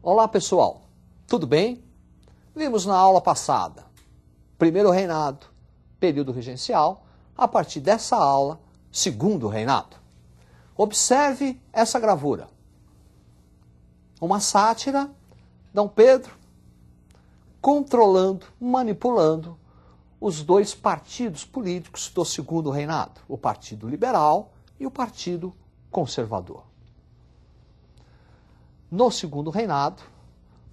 Olá pessoal, tudo bem? Vimos na aula passada, primeiro reinado, período regencial, a partir dessa aula, segundo reinado. Observe essa gravura. Uma sátira, Dom Pedro, controlando, manipulando os dois partidos políticos do segundo reinado, o Partido Liberal e o Partido Conservador. No segundo reinado,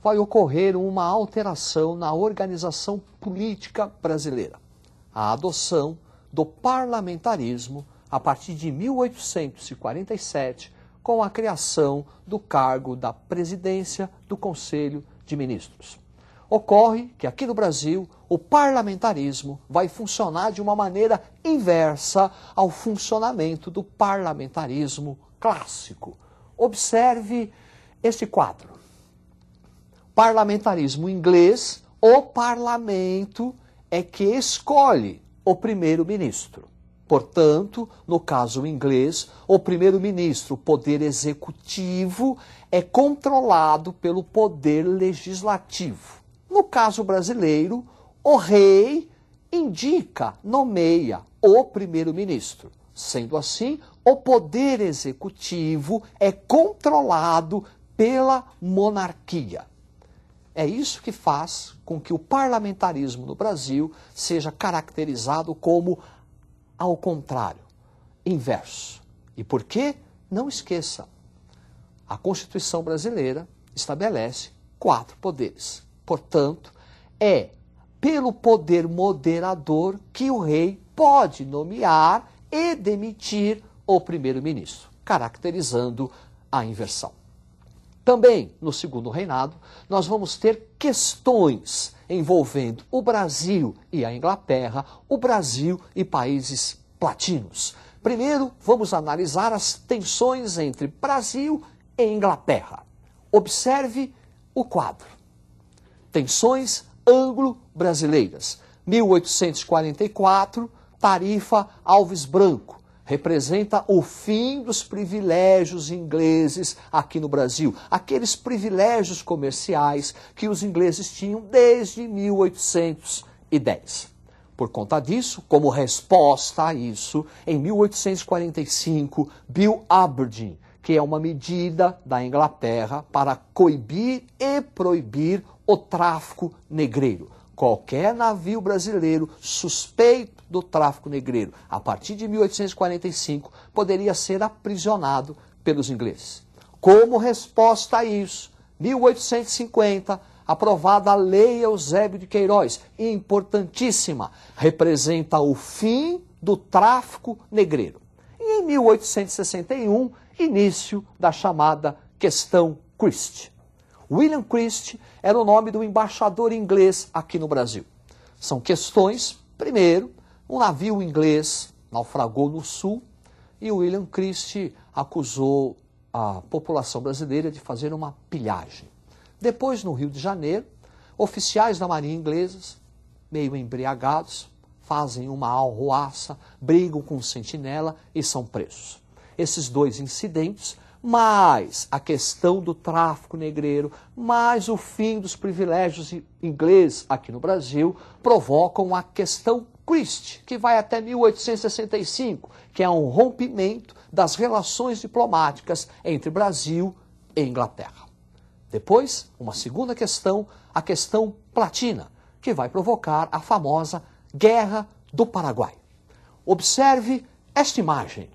vai ocorrer uma alteração na organização política brasileira. A adoção do parlamentarismo a partir de 1847, com a criação do cargo da presidência do Conselho de Ministros. Ocorre que aqui no Brasil o parlamentarismo vai funcionar de uma maneira inversa ao funcionamento do parlamentarismo clássico. Observe este quadro. Parlamentarismo inglês, o parlamento é que escolhe o primeiro-ministro. Portanto, no caso inglês, o primeiro-ministro, o poder executivo, é controlado pelo poder legislativo. No caso brasileiro, o rei indica, nomeia o primeiro-ministro. Sendo assim, o poder executivo é controlado pela monarquia. É isso que faz com que o parlamentarismo no Brasil seja caracterizado como ao contrário, inverso. E por quê? Não esqueça, a Constituição brasileira estabelece 4 poderes. Portanto, é pelo poder moderador que o rei pode nomear e demitir o primeiro-ministro, caracterizando a inversão. Também, no segundo reinado, nós vamos ter questões envolvendo o Brasil e a Inglaterra, o Brasil e países latinos. Primeiro, vamos analisar as tensões entre Brasil e Inglaterra. Observe o quadro. Tensões anglo-brasileiras. 1844, Tarifa Alves Branco. Representa o fim dos privilégios ingleses aqui no Brasil. Aqueles privilégios comerciais que os ingleses tinham desde 1810. Por conta disso, como resposta a isso, em 1845, Bill Aberdeen, que é uma medida da Inglaterra para coibir e proibir o tráfico negreiro. Qualquer navio brasileiro suspeito do tráfico negreiro, a partir de 1845, poderia ser aprisionado pelos ingleses. Como resposta a isso, 1850, aprovada a Lei Eusébio de Queiroz, importantíssima, representa o fim do tráfico negreiro. E em 1861, início da chamada Questão Christie. William Christie era o nome do embaixador inglês aqui no Brasil. São questões, primeiro, um navio inglês naufragou no sul e William Christie acusou a população brasileira de fazer uma pilhagem. Depois, no Rio de Janeiro, oficiais da marinha ingleses, meio embriagados, fazem uma arruaça, brigam com o sentinela e são presos. Esses 2 incidentes, mais a questão do tráfico negreiro, mais o fim dos privilégios ingleses aqui no Brasil, provocam a questão Christie, que vai até 1865, que é um rompimento das relações diplomáticas entre Brasil e Inglaterra. Depois, uma segunda questão, a questão Platina, que vai provocar a famosa Guerra do Paraguai. Observe esta imagem.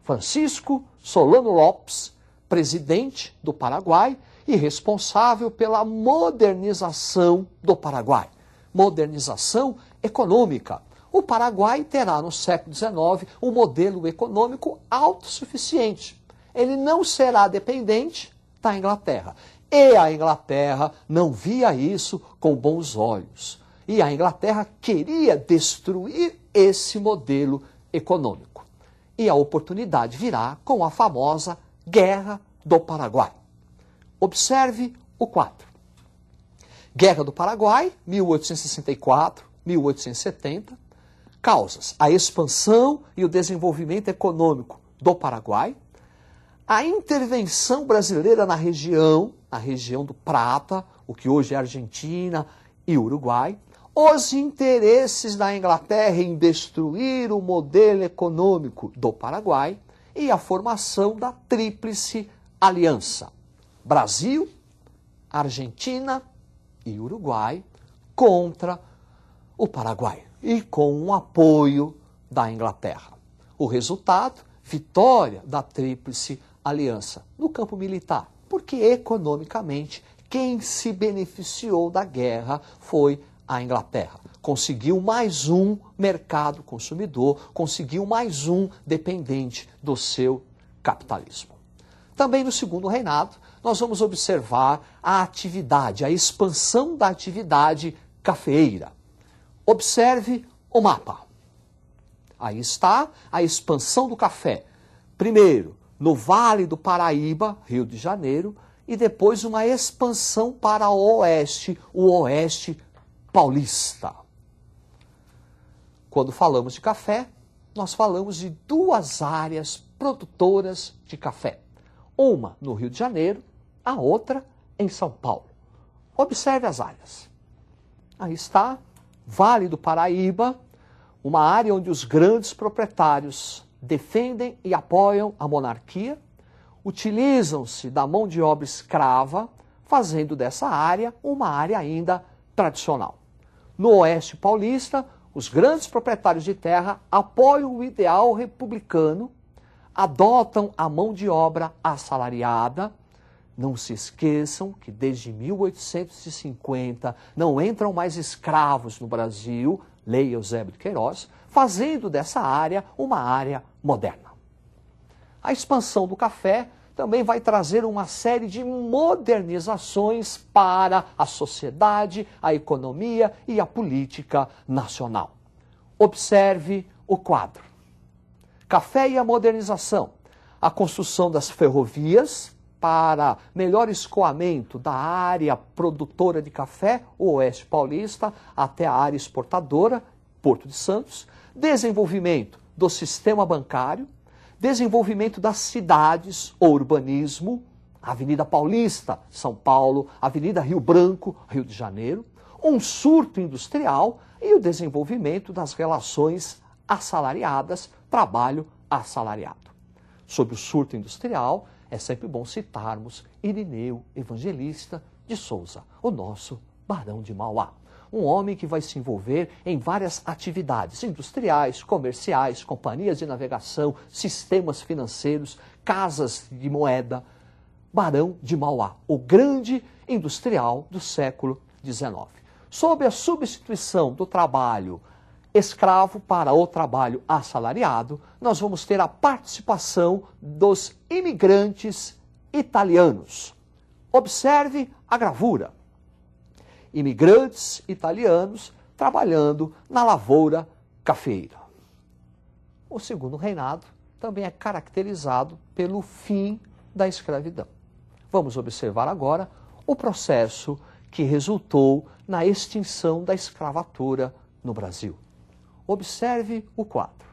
Francisco Solano Lopes, presidente do Paraguai e responsável pela modernização do Paraguai. Modernização econômica. O Paraguai terá no século XIX um modelo econômico autossuficiente. Ele não será dependente da Inglaterra. E a Inglaterra não via isso com bons olhos. E a Inglaterra queria destruir esse modelo econômico. E a oportunidade virá com a famosa Guerra do Paraguai. Observe o quadro. Guerra do Paraguai, 1864, 1870. Causas: a expansão e o desenvolvimento econômico do Paraguai, a intervenção brasileira na região do Prata, o que hoje é Argentina e Uruguai, os interesses da Inglaterra em destruir o modelo econômico do Paraguai e a formação da Tríplice Aliança: Brasil, Argentina e Uruguai contra o Paraguai e com o apoio da Inglaterra. O resultado, vitória da Tríplice Aliança no campo militar, porque economicamente quem se beneficiou da guerra foi a Inglaterra. Conseguiu mais um mercado consumidor, conseguiu mais um dependente do seu capitalismo. Também no segundo reinado, nós vamos observar a atividade, a expansão da atividade cafeeira. Observe o mapa. Aí está a expansão do café. Primeiro, no Vale do Paraíba, Rio de Janeiro, e depois uma expansão para o oeste paulista. Quando falamos de café, nós falamos de duas áreas produtoras de café. Uma no Rio de Janeiro, a outra em São Paulo. Observe as áreas. Aí está, Vale do Paraíba, uma área onde os grandes proprietários defendem e apoiam a monarquia, utilizam-se da mão de obra escrava, fazendo dessa área uma área ainda tradicional. No oeste paulista, os grandes proprietários de terra apoiam o ideal republicano, adotam a mão de obra assalariada. Não se esqueçam que desde 1850 não entram mais escravos no Brasil, lei Eusébio de Queiroz, fazendo dessa área uma área moderna. A expansão do café também vai trazer uma série de modernizações para a sociedade, a economia e a política nacional. Observe o quadro. Café e a modernização. A construção das ferrovias para melhor escoamento da área produtora de café, o oeste paulista, até a área exportadora, Porto de Santos. Desenvolvimento do sistema bancário, desenvolvimento das cidades, o urbanismo, Avenida Paulista, São Paulo, Avenida Rio Branco, Rio de Janeiro, um surto industrial e o desenvolvimento das relações assalariadas, trabalho assalariado. Sobre o surto industrial, é sempre bom citarmos Irineu Evangelista de Souza, o nosso Barão de Mauá. Um homem que vai se envolver em várias atividades industriais, comerciais, companhias de navegação, sistemas financeiros, casas de moeda. Barão de Mauá, o grande industrial do século XIX. Sob a substituição do trabalho escravo para o trabalho assalariado, nós vamos ter a participação dos imigrantes italianos. Observe a gravura. Imigrantes italianos trabalhando na lavoura cafeeira. O segundo reinado também é caracterizado pelo fim da escravidão. Vamos observar agora o processo que resultou na extinção da escravatura no Brasil. Observe o quadro.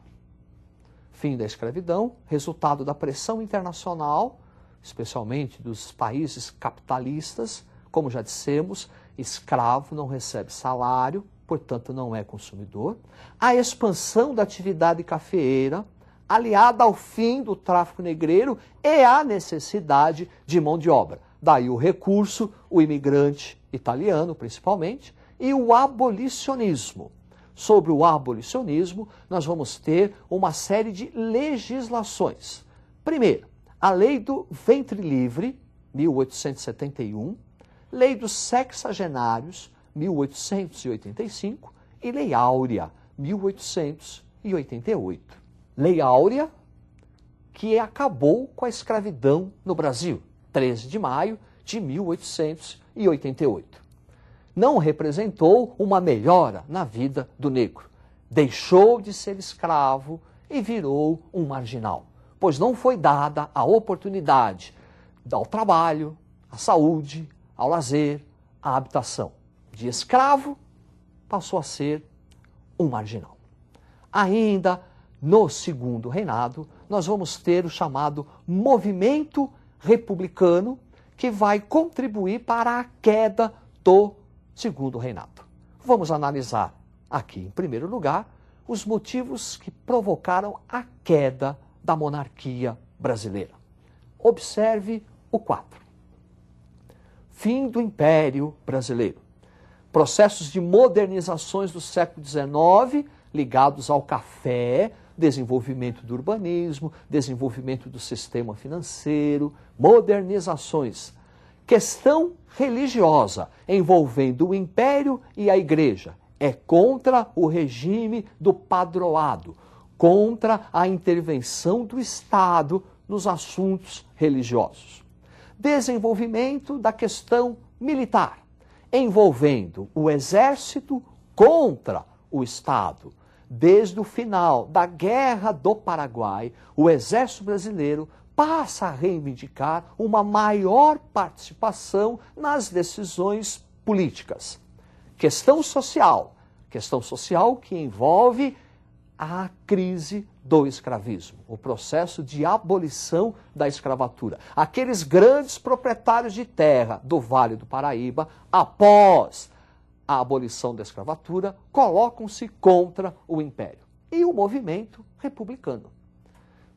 Fim da escravidão, resultado da pressão internacional, especialmente dos países capitalistas. Como já dissemos, escravo não recebe salário, portanto não é consumidor. A expansão da atividade cafeeira, aliada ao fim do tráfico negreiro e à necessidade de mão de obra. Daí o recurso, o imigrante italiano principalmente, e o abolicionismo. Sobre o abolicionismo, nós vamos ter uma série de legislações. Primeiro, a Lei do Ventre Livre, 1871, Lei dos Sexagenários, 1885, e Lei Áurea, 1888. Lei Áurea, que acabou com a escravidão no Brasil, 13 de maio de 1888. Não representou uma melhora na vida do negro. Deixou de ser escravo e virou um marginal, pois não foi dada a oportunidade ao trabalho, à saúde, ao lazer, à habitação. De escravo, passou a ser um marginal. Ainda no segundo reinado, nós vamos ter o chamado movimento republicano, que vai contribuir para a queda do Segundo Reinado. Vamos analisar aqui, em primeiro lugar, os motivos que provocaram a queda da monarquia brasileira. Observe o quadro. Fim do Império Brasileiro. Processos de modernizações do século XIX ligados ao café, desenvolvimento do urbanismo, desenvolvimento do sistema financeiro, modernizações. Questão religiosa envolvendo o Império e a Igreja. É contra o regime do padroado, contra a intervenção do Estado nos assuntos religiosos. Desenvolvimento da questão militar, envolvendo o Exército contra o Estado. Desde o final da Guerra do Paraguai, o Exército Brasileiro passa a reivindicar uma maior participação nas decisões políticas. Questão social que envolve a crise do escravismo, o processo de abolição da escravatura. Aqueles grandes proprietários de terra do Vale do Paraíba, após a abolição da escravatura, colocam-se contra o Império. E o movimento republicano.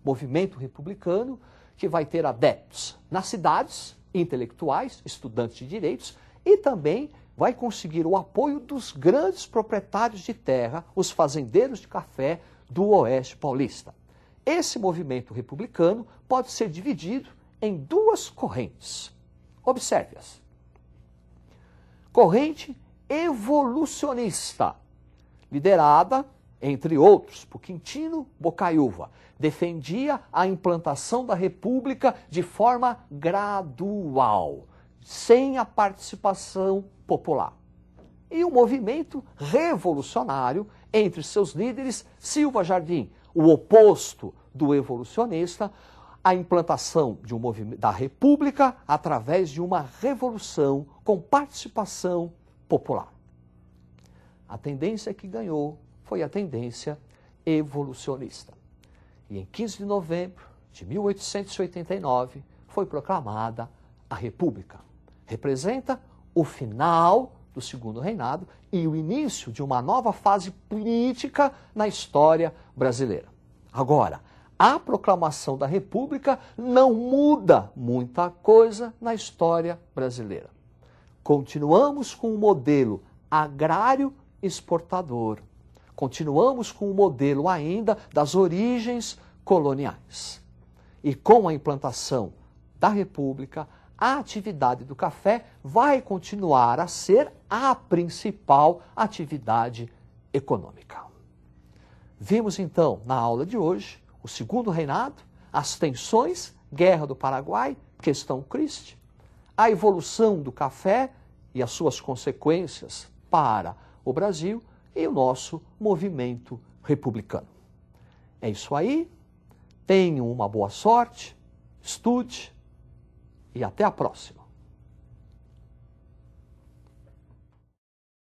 Movimento republicano que vai ter adeptos nas cidades, intelectuais, estudantes de direitos, e também vai conseguir o apoio dos grandes proprietários de terra, os fazendeiros de café do Oeste Paulista. Esse movimento republicano pode ser dividido em duas correntes. Observe-as. Corrente evolucionista, liderada, entre outros, por Quintino Bocaiúva, defendia a implantação da República de forma gradual, sem a participação popular. E o movimento revolucionário, entre seus líderes, Silva Jardim, o oposto do evolucionista, a implantação de da República através de uma revolução com participação popular. A tendência que ganhou foi a tendência evolucionista. E em 15 de novembro de 1889 foi proclamada a República. Representa o final do Segundo Reinado e o início de uma nova fase política na história brasileira. Agora, a proclamação da República não muda muita coisa na história brasileira. Continuamos com o modelo agrário exportador. Continuamos com o modelo ainda das origens coloniais. E com a implantação da República, a atividade do café vai continuar a ser a principal atividade econômica. Vimos então na aula de hoje o Segundo Reinado, as tensões, Guerra do Paraguai, questão Christie, a evolução do café e as suas consequências para o Brasil e o nosso movimento republicano. É isso aí, tenham uma boa sorte, estude e até a próxima.